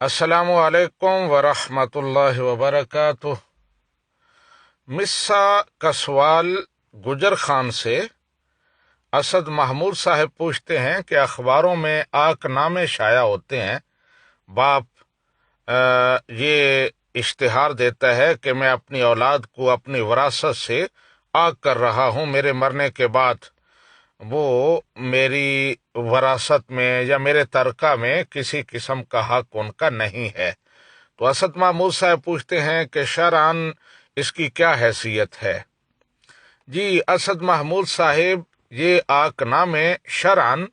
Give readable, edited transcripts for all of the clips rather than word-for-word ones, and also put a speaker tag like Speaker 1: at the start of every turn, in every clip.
Speaker 1: السلام علیکم ورحمۃ اللہ وبرکاتہ۔ مسا کا سوال گجر خان سے۔ اسد محمود صاحب پوچھتے ہیں کہ اخباروں میں آک نامے شائع ہوتے ہیں، باپ یہ اشتہار دیتا ہے کہ میں اپنی اولاد کو اپنی وراثت سے آگ کر رہا ہوں، میرے مرنے کے بعد وہ میری وراثت میں یا میرے ترکہ میں کسی قسم کا حق ان کا نہیں ہے۔ تو اسد محمود صاحب پوچھتے ہیں کہ شرعاً اس کی کیا حیثیت ہے؟ جی اسد محمود صاحب، یہ آک نامے شرعاً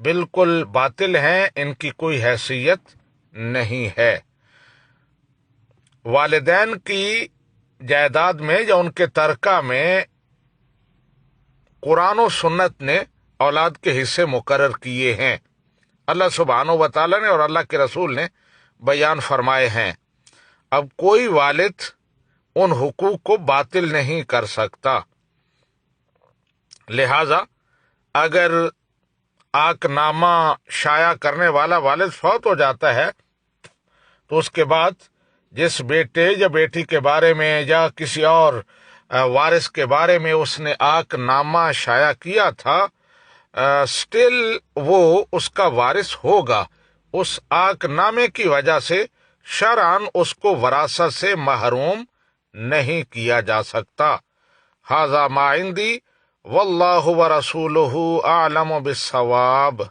Speaker 1: بالکل باطل ہیں، ان کی کوئی حیثیت نہیں ہے۔ والدین کی جائیداد میں یا ان کے ترکہ میں قرآن و سنت نے اولاد کے حصے مقرر کیے ہیں، اللہ سبحانہ و تعالیٰ نے اور اللہ کے رسول نے بیان فرمائے ہیں۔ اب کوئی والد ان حقوق کو باطل نہیں کر سکتا، لہذا اگر آک نامہ شائع کرنے والا والد فوت ہو جاتا ہے تو اس کے بعد جس بیٹے یا بیٹی کے بارے میں یا کسی اور وارث کے بارے میں اس نے آک نامہ شائع کیا تھا، سٹل وہ اس کا وارث ہوگا۔ اس آک نامے کی وجہ سے شرعاً اس کو وراثت سے محروم نہیں کیا جا سکتا۔ ھذا ما عندی واللہ ورسولہ اعلم بالصواب۔